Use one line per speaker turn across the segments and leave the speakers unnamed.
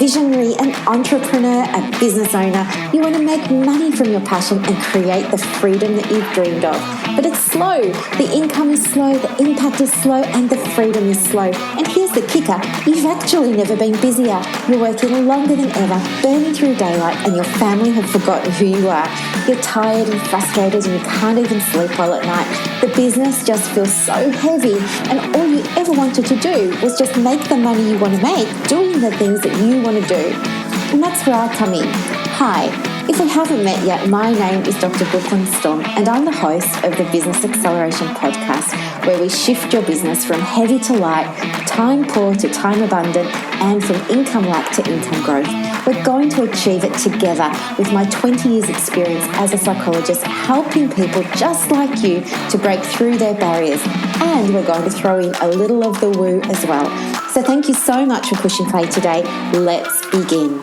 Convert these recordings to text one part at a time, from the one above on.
visionary, an entrepreneur, a business owner. You want to make money from your passion and create the freedom that you've dreamed of. But it's slow. The income is slow, the impact is slow, and the freedom is slow. And here's the kicker. You've actually never been busier. You're working longer than ever, burning through daylight, and your family have forgotten who you are. You're tired and frustrated and you can't even sleep well at night. The business just feels so heavy, and all you ever wanted to do was just make the money you want to make doing the things that you want to do. And that's where I come in. Hi, if we haven't met yet, my name is Dr. Brooklyn Storme, and I'm the host of the Business Acceleration Podcast, where we shift your business from heavy to light, time poor to time abundant, and from income lack to income growth. We're going to achieve it together with my 20 years experience as a psychologist, helping people just like you to break through their barriers. And we're going to throw in a little of the woo as well. So thank you so much for pushing play today. Let's begin.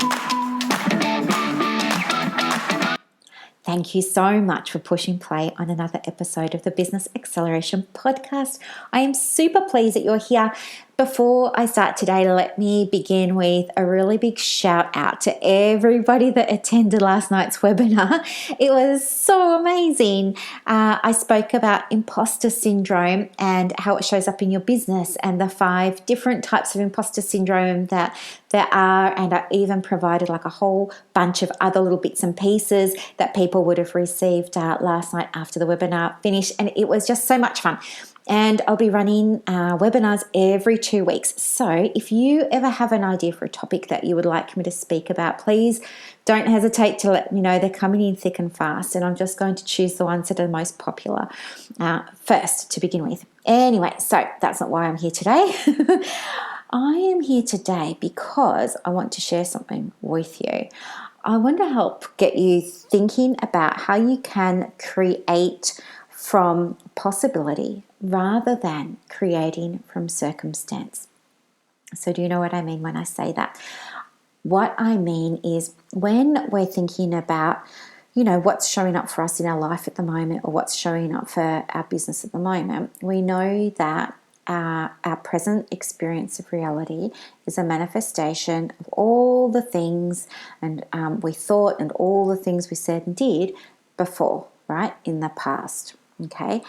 Thank you so much for pushing play on another episode of the Business Acceleration Podcast. I am super pleased that you're here. Before I start today, let me begin with a really big shout out to everybody that attended last night's webinar. It was so amazing. I spoke about imposter syndrome and how it shows up in your business and the 5 different types of imposter syndrome that there are, and I even provided like a whole bunch of other little bits and pieces that people would have received last night after the webinar finished, and it was just so much fun. And I'll be running webinars every 2 weeks. So if you ever have an idea for a topic that you would like me to speak about, please don't hesitate to let me know. They're coming in thick and fast, and I'm just going to choose the ones that are most popular first to begin with. Anyway, so that's not why I'm here today. I am here today because I want to share something with you. I want to help get you thinking about how you can create from possibility rather than creating from circumstance. So do you know what I mean when I say that? What I mean is when we're thinking about, what's showing up for us in our life at the moment, or what's showing up for our business at the moment, we know that our present experience of reality is a manifestation of all the things and we thought and all the things we said and did before, right, in the past. Okay,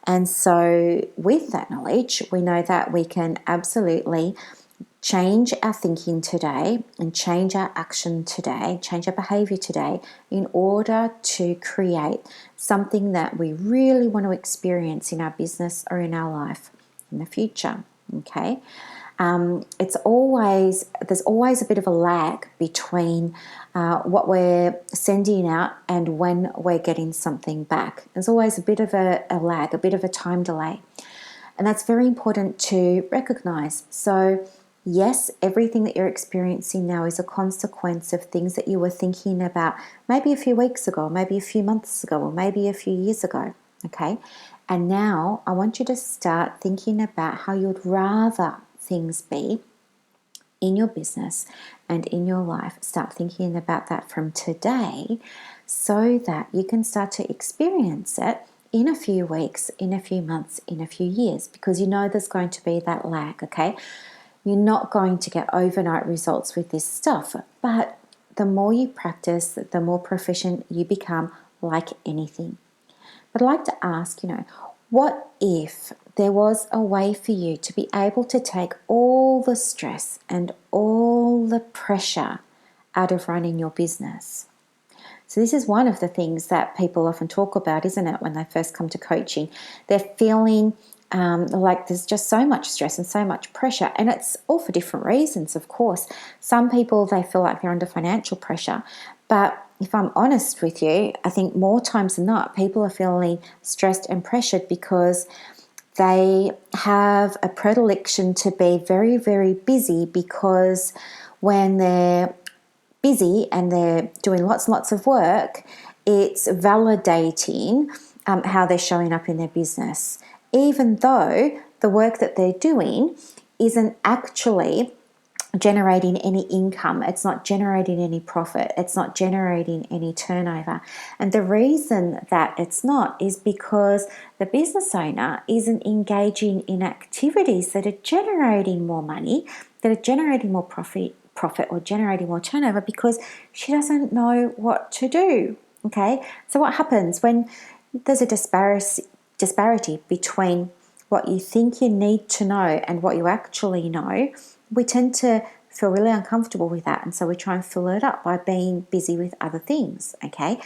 and so with that knowledge, we know that we can absolutely change our thinking today and change our action today, change our behavior today in order to create something that we really want to experience in our business or in our life in the future. Okay, there's always a bit of a lag between what we're sending out and when we're getting something back. There's always a bit of a lag, a bit of a time delay. And that's very important to recognize. So yes, everything that you're experiencing now is a consequence of things that you were thinking about maybe a few weeks ago, maybe a few months ago, or maybe a few years ago. Okay. And now I want you to start thinking about how you'd rather things be in your business and in your life. Start thinking about that from today so that you can start to experience it in a few weeks, in a few months, in a few years, because you know there's going to be that lag, okay? You're not going to get overnight results with this stuff, but the more you practice, the more proficient you become, like anything. But I'd like to ask, what if there was a way for you to be able to take all the stress and all the pressure out of running your business? So this is one of the things that people often talk about, isn't it, when they first come to coaching? They're feeling like there's just so much stress and so much pressure, and it's all for different reasons, of course. Some people, they feel like they're under financial pressure, but if I'm honest with you, I think more times than not, people are feeling stressed and pressured because they have a predilection to be very, very busy, because when they're busy and they're doing lots and lots of work, it's validating how they're showing up in their business, even though the work that they're doing isn't actually generating any income. It's not generating any profit. It's not generating any turnover. And the reason that it's not is because the business owner isn't engaging in activities that are generating more money, that are generating more profit, profit or generating more turnover because she doesn't know what to do. Okay, so what happens when there's a disparity between what you think you need to know and what you actually know? We tend to feel really uncomfortable with that, and so we try and fill it up by being busy with other things. Okay,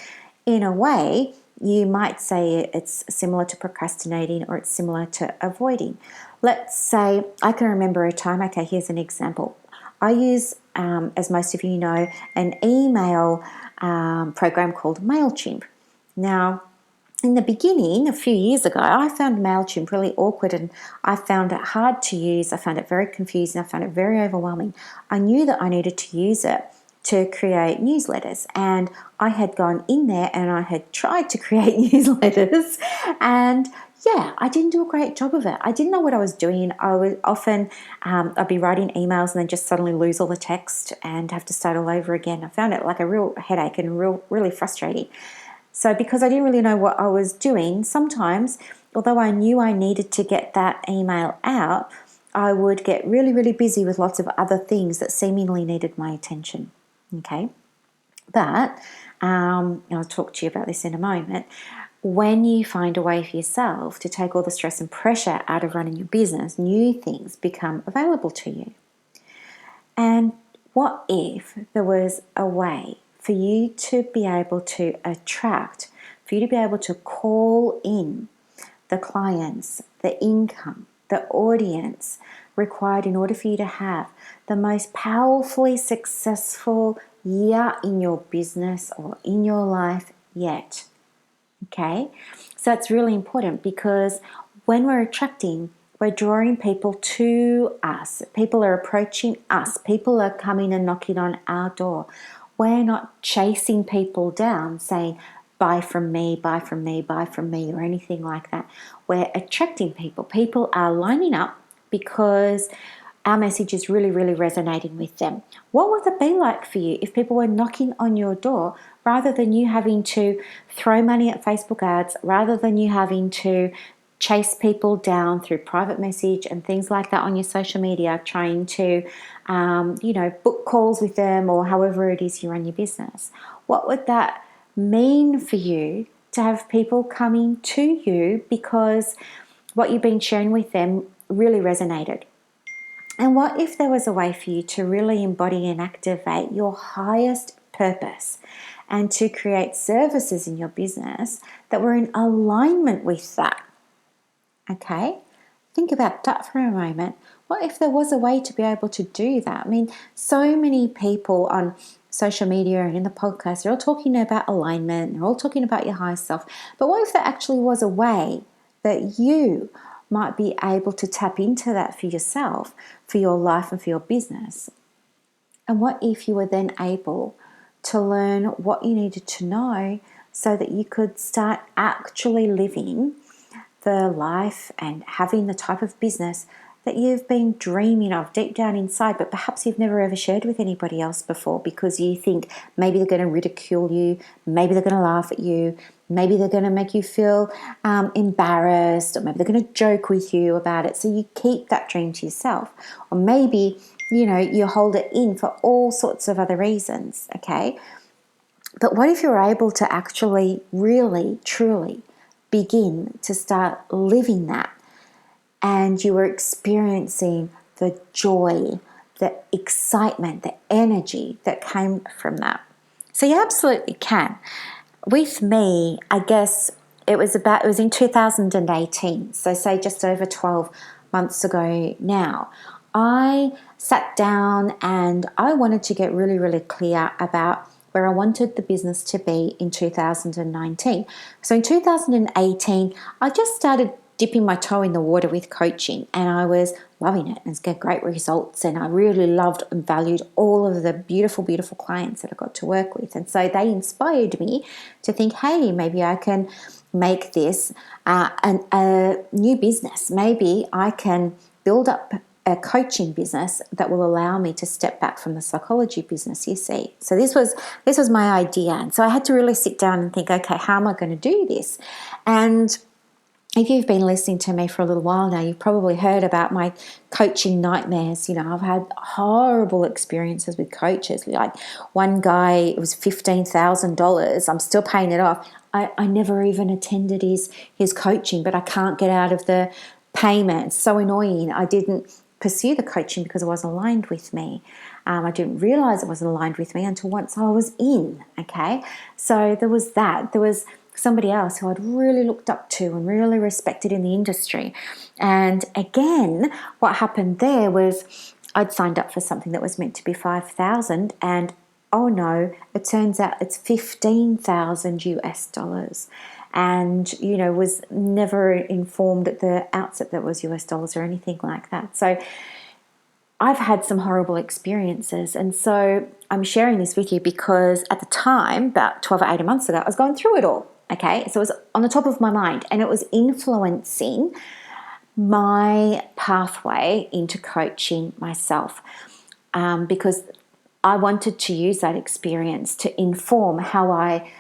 in a way, you might say it's similar to procrastinating or it's similar to avoiding. Let's say, I can remember a time, okay, here's an example. I use, as most of you know, an email program called MailChimp. Now, in the beginning, a few years ago, I found MailChimp really awkward and I found it hard to use. I found it very confusing. I found it very overwhelming. I knew that I needed to use it to create newsletters, and I had gone in there and I had tried to create newsletters, and yeah, I didn't do a great job of it. I didn't know what I was doing. I would often, I'd be writing emails and then just suddenly lose all the text and have to start all over again. I found it like a real headache and really frustrating. So because I didn't really know what I was doing, sometimes, although I knew I needed to get that email out, I would get really, really busy with lots of other things that seemingly needed my attention. Okay, but I'll talk to you about this in a moment. When you find a way for yourself to take all the stress and pressure out of running your business, new things become available to you. And what if there was a way for you to be able to attract, for you to be able to call in the clients, the income, the audience required in order for you to have the most powerfully successful year in your business or in your life yet? Okay, so it's really important because when we're attracting, we're drawing people to us. People are approaching us. People are coming and knocking on our door. We're not chasing people down saying, buy from me, buy from me, buy from me, or anything like that. We're attracting people. People are lining up because our message is really, really resonating with them. What would it be like for you if people were knocking on your door rather than you having to throw money at Facebook ads, rather than you having to chase people down through private message and things like that on your social media, trying to, book calls with them or however it is you run your business? What would that mean for you to have people coming to you because what you've been sharing with them really resonated? And what if there was a way for you to really embody and activate your highest purpose and to create services in your business that were in alignment with that? Okay, think about that for a moment. What if there was a way to be able to do that? I mean, so many people on social media and in the podcast, they're all talking about alignment, they're all talking about your higher self. But what if there actually was a way that you might be able to tap into that for yourself, for your life and for your business? And what if you were then able to learn what you needed to know so that you could start actually living the life and having the type of business that you've been dreaming of deep down inside, but perhaps you've never ever shared with anybody else before because you think maybe they're going to ridicule you, maybe they're going to laugh at you, maybe they're going to make you feel embarrassed, or maybe they're going to joke with you about it. So you keep that dream to yourself. Or maybe, you hold it in for all sorts of other reasons, okay? But what if you're able to actually really, truly begin to start living that, and you were experiencing the joy, the excitement, the energy that came from that? So you absolutely can. With me, I guess it was in 2018, so say just over 12 months ago now. I sat down and I wanted to get really, really clear about where I wanted the business to be in 2019. So in 2018, I just started dipping my toe in the water with coaching, and I was loving it and it's got great results, and I really loved and valued all of the beautiful, beautiful clients that I got to work with. And so they inspired me to think, hey, maybe I can make this a new business. Maybe I can build up a coaching business that will allow me to step back from the psychology business, you see. So this was my idea. And so I had to really sit down and think, okay, how am I going to do this? And if you've been listening to me for a little while now, you've probably heard about my coaching nightmares. I've had horrible experiences with coaches. Like one guy, it was $15,000. I'm still paying it off. I never even attended his coaching, but I can't get out of the payment. It's so annoying. I didn't pursue the coaching because it wasn't aligned with me. I didn't realize it wasn't aligned with me until once I was in, okay? So there was that. There was somebody else who I'd really looked up to and really respected in the industry. And again, what happened there was I'd signed up for something that was meant to be $5,000, and oh no, it turns out it's $15,000 US. And, was never informed at the outset that was US dollars or anything like that. So I've had some horrible experiences. And so I'm sharing this with you because at the time, about 12 or 18 months ago, I was going through it all. Okay, so it was on the top of my mind, and it was influencing my pathway into coaching myself, because I wanted to use that experience to inform how I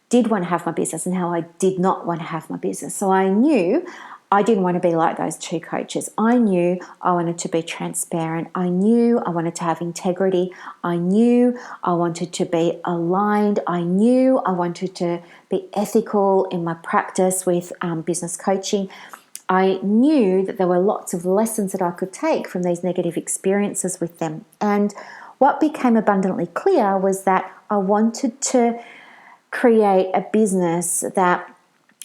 did want to have my business and how I did not want to have my business. So I knew I didn't want to be like those two coaches. I knew I wanted to be transparent. I knew I wanted to have integrity. I knew I wanted to be aligned. I knew I wanted to be ethical in my practice with business coaching. I knew that there were lots of lessons that I could take from these negative experiences with them. And what became abundantly clear was that I wanted to create a business that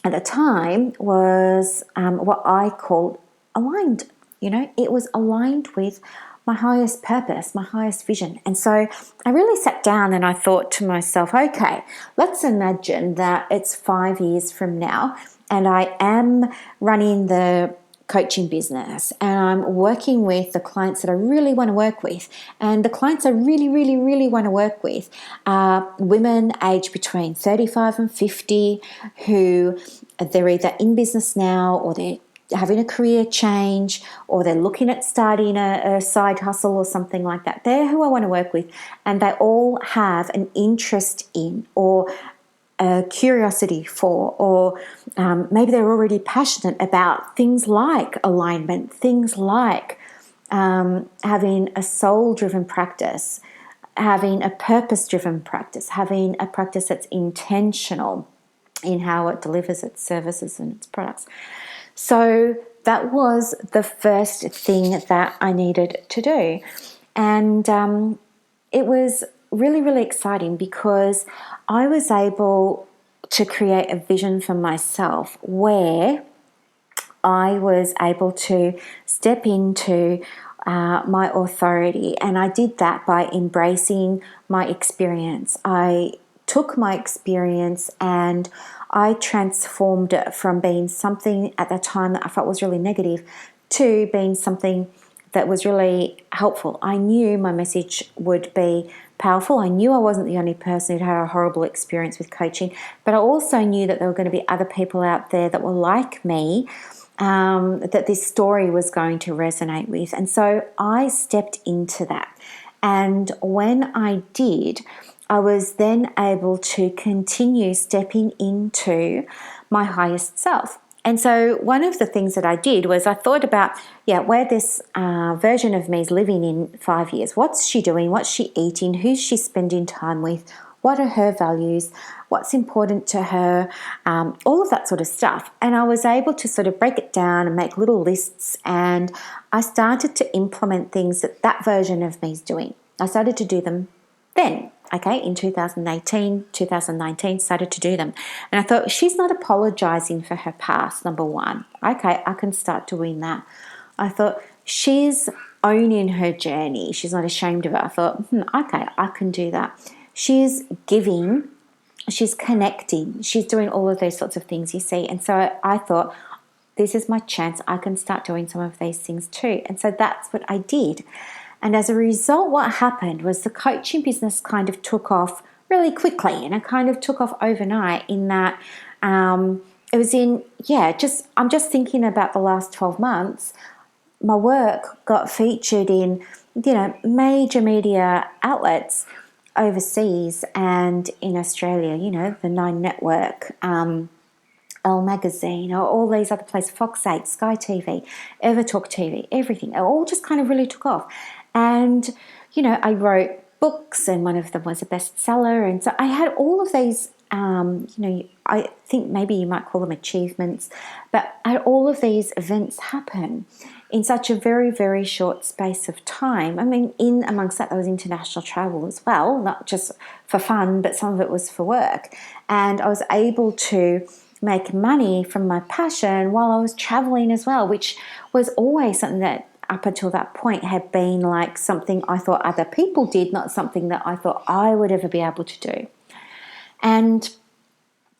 at the time was what I called aligned. It was aligned with my highest purpose, my highest vision. And so I really sat down and I thought to myself, okay, let's imagine that it's 5 years from now and I am running the coaching business and I'm working with the clients that I really want to work with. And the clients I really, really, really want to work with are women aged between 35 and 50 who they're either in business now or they're having a career change or they're looking at starting a side hustle or something like that. They're who I want to work with, and they all have an interest in or a curiosity for, or maybe they're already passionate about things like alignment, things like having a soul-driven practice, having a purpose-driven practice, having a practice that's intentional in how it delivers its services and its products. So that was the first thing that I needed to do. And it was really, really exciting because I was able to create a vision for myself where I was able to step into my authority. And I did that by embracing my experience. I took my experience and I transformed it from being something at the time that I felt was really negative to being something that was really helpful. I knew my message would be powerful. I knew I wasn't the only person who'd had a horrible experience with coaching, but I also knew that there were going to be other people out there that were like me, that this story was going to resonate with. And so I stepped into that. And when I did, I was then able to continue stepping into my highest self. And so one of the things that I did was I thought about, where this version of me is living in 5 years. What's she doing? What's she eating? Who's she spending time with? What are her values? What's important to her? All of that sort of stuff. And I was able to sort of break it down and make little lists. And I started to implement things that version of me is doing. I started to do them then. Okay, in 2018, 2019, started to do them. And I thought, she's not apologizing for her past, number one. Okay, I can start doing that. I thought, she's owning her journey. She's not ashamed of it. I thought, okay, I can do that. She's giving, she's connecting, she's doing all of those sorts of things, you see. And so I thought, this is my chance. I can start doing some of these things too. And so that's what I did. And as a result, what happened was the coaching business kind of took off really quickly, and it kind of took off overnight in that it was I'm just thinking about the last 12 months, my work got featured in, major media outlets overseas and in Australia, the Nine Network, Elle Magazine, or all these other places, Fox 8, Sky TV, Evertalk TV, everything. It all just kind of really took off. And, I wrote books, and one of them was a bestseller. And so I had all of these, I think maybe you might call them achievements, but I had all of these events happen in such a very, very short space of time. I mean, in amongst that, there was international travel as well, not just for fun, but some of it was for work. And I was able to make money from my passion while I was traveling as well, which was always something that up until that point had been like something I thought other people did, not something that I thought I would ever be able to do. And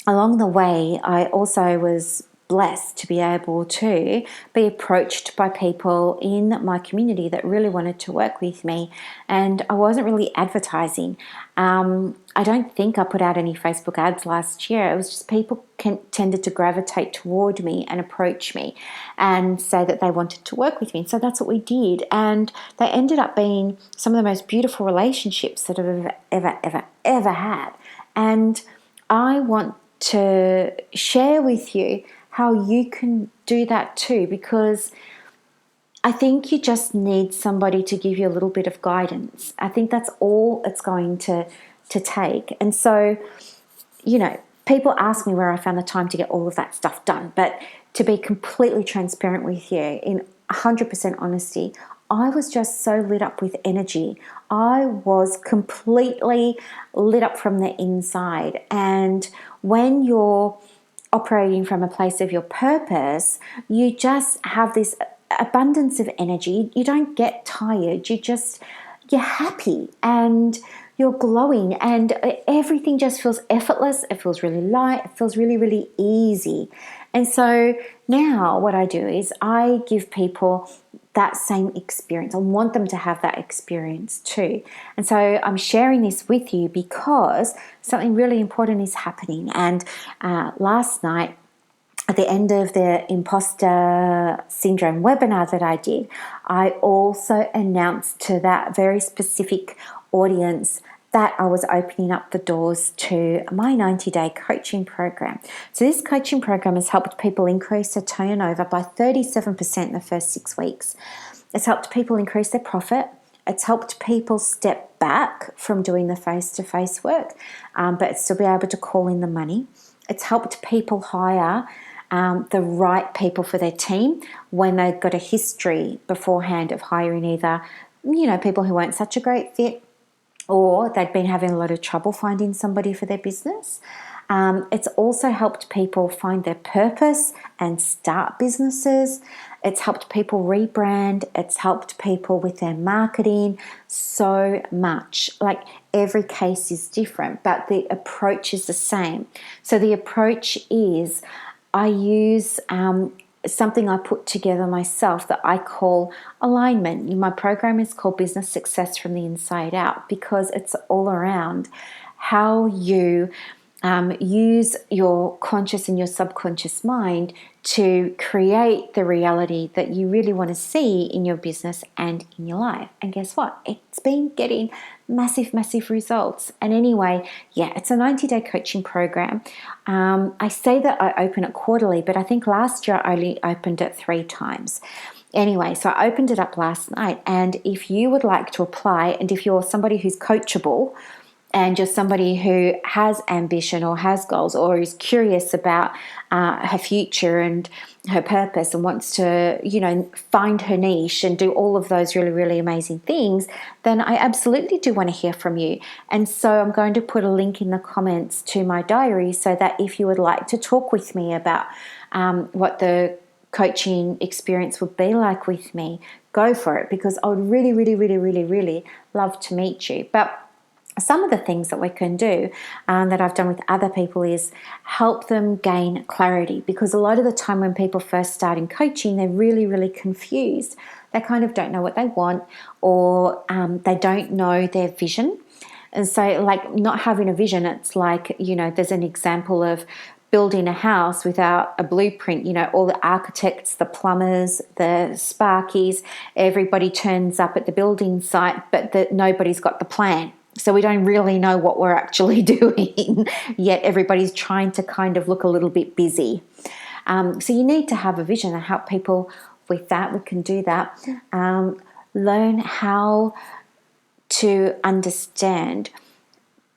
along the way, I also was blessed to be able to be approached by people in my community that really wanted to work with me. And I wasn't really advertising. I don't think I put out any Facebook ads last year. It was just people tended to gravitate toward me and approach me and say that they wanted to work with me. And so that's what we did. And they ended up being some of the most beautiful relationships that I've ever had. And I want to share with you how you can do that too, because I think you just need somebody to give you a little bit of guidance. I think that's all it's going to take. And so, people ask me where I found the time to get all of that stuff done. But to be completely transparent with you, in 100% honesty, I was just so lit up with energy. I was completely lit up from the inside. And when you're operating from a place of your purpose, you just have this abundance of energy. You don't get tired. You're happy and you're glowing, and everything just feels effortless. It feels really light. It feels really, really easy. And so now what I do is I give people that same experience. I want them to have that experience too. And so I'm sharing this with you because something really important is happening. And last night, at the end of the imposter syndrome webinar that I did, I also announced to that very specific audience that I was opening up the doors to my 90-day coaching program. So this coaching program has helped people increase their turnover by 37% in the first 6 weeks. It's helped people increase their profit. It's helped people step back from doing the face-to-face work, but still be able to call in the money. It's helped people hire the right people for their team when they've got a history beforehand of hiring either, people who weren't such a great fit, or they'd been having a lot of trouble finding somebody for their business. It's also helped people find their purpose and start businesses. It's helped people rebrand. It's helped people with their marketing so much. Like every case is different, but the approach is the same. So the approach is I use something I put together myself that I call alignment. My program is called Business Success from the Inside Out because it's all around how you use your conscious and your subconscious mind to create the reality that you really want to see in your business and in your life. And guess what? It's been getting massive, massive results. And anyway, it's a 90-day coaching program. I say that I open it quarterly, but I think last year I only opened it 3 times. Anyway, so I opened it up last night. And if you would like to apply, and if you're somebody who's coachable, and you're somebody who has ambition or has goals or is curious about her future and her purpose and wants to, find her niche and do all of those really, really amazing things, then I absolutely do want to hear from you. And so I'm going to put a link in the comments to my diary so that if you would like to talk with me about what the coaching experience would be like with me, go for it, because I would really, really, really, really, really love to meet you. But some of the things that we can do that I've done with other people is help them gain clarity, because a lot of the time when people first start in coaching, they're really, really confused. They kind of don't know what they want, or they don't know their vision. And so like not having a vision, it's like, there's an example of building a house without a blueprint. All the architects, the plumbers, the sparkies, everybody turns up at the building site, but nobody's got the plan. So we don't really know what we're actually doing, yet everybody's trying to kind of look a little bit busy. So you need to have a vision and help people with that. We can do that. Learn how to understand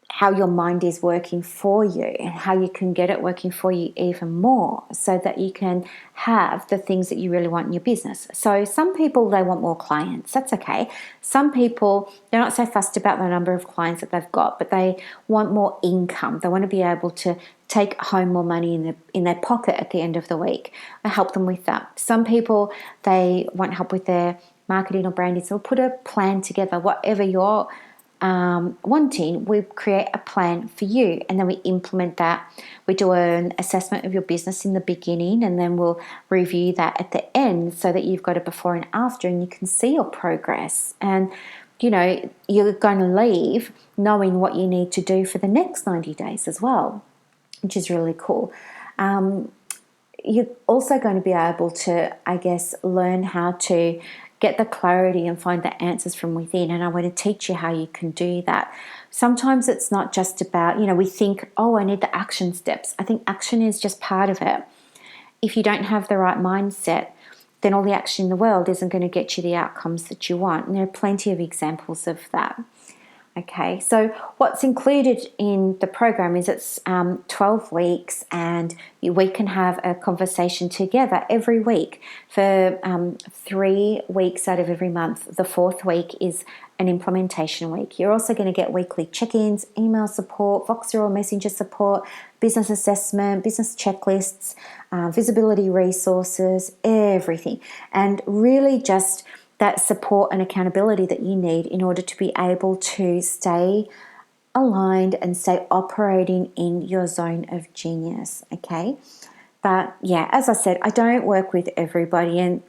how your mind is working for you and how you can get it working for you even more so that you can have the things that you really want in your business. So some people, they want more clients. That's okay. Some people, they're not so fussed about the number of clients that they've got, but they want more income. They want to be able to take home more money in their pocket at the end of the week. I help them with that. Some people, they want help with their marketing or branding. So we'll put a plan together, whatever you're wanting, we create a plan for you, and then we implement that. We do an assessment of your business in the beginning, and then we'll review that at the end so that you've got a before and after, and you can see your progress. And you're going to leave knowing what you need to do for the next 90 days as well, which is really cool. You're also going to be able to, I guess, learn how to get the clarity and find the answers from within. And I want to teach you how you can do that. Sometimes it's not just about, we think, I need the action steps. I think action is just part of it. If you don't have the right mindset, then all the action in the world isn't going to get you the outcomes that you want. And there are plenty of examples of that. Okay, so what's included in the program is it's 12 weeks, and we can have a conversation together every week for 3 weeks out of every month. The 4th week is an implementation week. You're also going to get weekly check-ins, email support, Voxer or Messenger support, business assessment, business checklists, visibility resources, everything. And really just that support and accountability that you need in order to be able to stay aligned and stay operating in your zone of genius, okay? But yeah, as I said, I don't work with everybody, and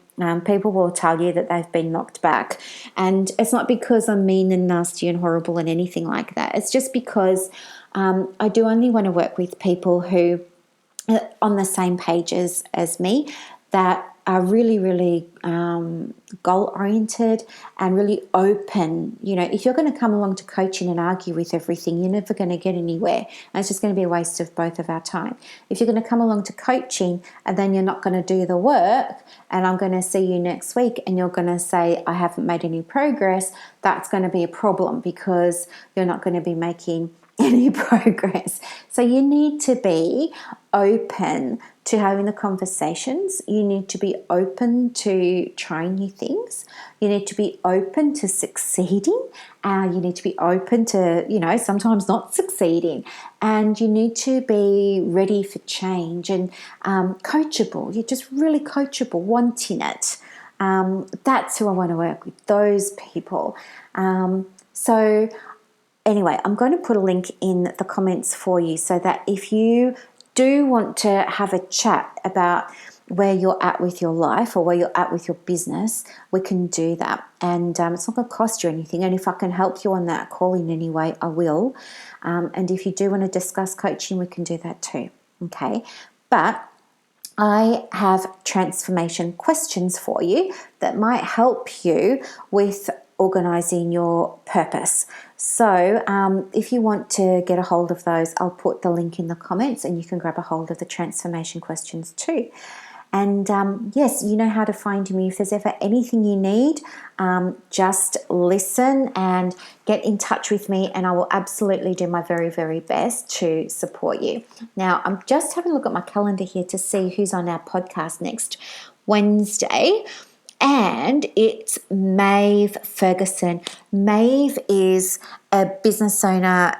people will tell you that they've been knocked back. And it's not because I'm mean and nasty and horrible and anything like that. It's just because I do only want to work with people who are on the same page as me, that are really, really goal-oriented and really open. If you're going to come along to coaching and argue with everything, you're never going to get anywhere. And it's just going to be a waste of both of our time. If you're going to come along to coaching and then you're not going to do the work, and I'm going to see you next week and you're going to say, I haven't made any progress, that's going to be a problem because you're not going to be making any progress. So you need to be open to having the conversations. You need to be open to trying new things. You need to be open to succeeding. You need to be open to, sometimes not succeeding. And you need to be ready for change and coachable. You're just really coachable, wanting it. That's who I want to work with, those people. Anyway, I'm going to put a link in the comments for you so that if you do want to have a chat about where you're at with your life or where you're at with your business, we can do that. And it's not going to cost you anything. And if I can help you on that call in any way, I will. And if you do want to discuss coaching, we can do that too. Okay. But I have transformation questions for you that might help you with organising your purpose. So if you want to get a hold of those, I'll put the link in the comments and you can grab a hold of the transformation questions too. And yes, you know how to find me. If there's ever anything you need, just listen and get in touch with me, and I will absolutely do my very, very best to support you. Now, I'm just having a look at my calendar here to see who's on our podcast next Wednesday. And it's Maeve Ferguson. Maeve is a business owner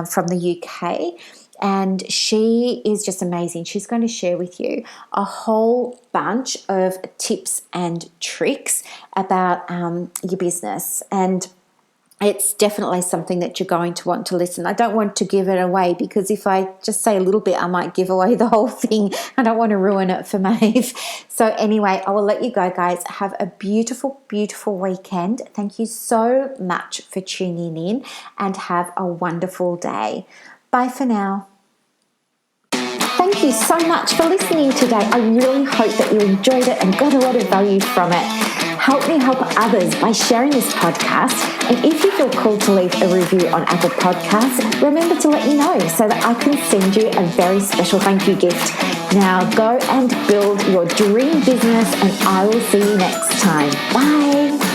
from the UK, and she is just amazing. She's going to share with you a whole bunch of tips and tricks about your business, and it's definitely something that you're going to want to listen. I don't want to give it away because if I just say a little bit, I might give away the whole thing. I don't want to ruin it for Maeve. So anyway, I will let you go, guys. Have a beautiful, beautiful weekend. Thank you so much for tuning in, and have a wonderful day. Bye for now. Thank you so much for listening today. I really hope that you enjoyed it and got a lot of value from it. Help me help others by sharing this podcast. And if you feel called to leave a review on Apple Podcasts, remember to let me know so that I can send you a very special thank you gift. Now go and build your dream business, and I will see you next time. Bye.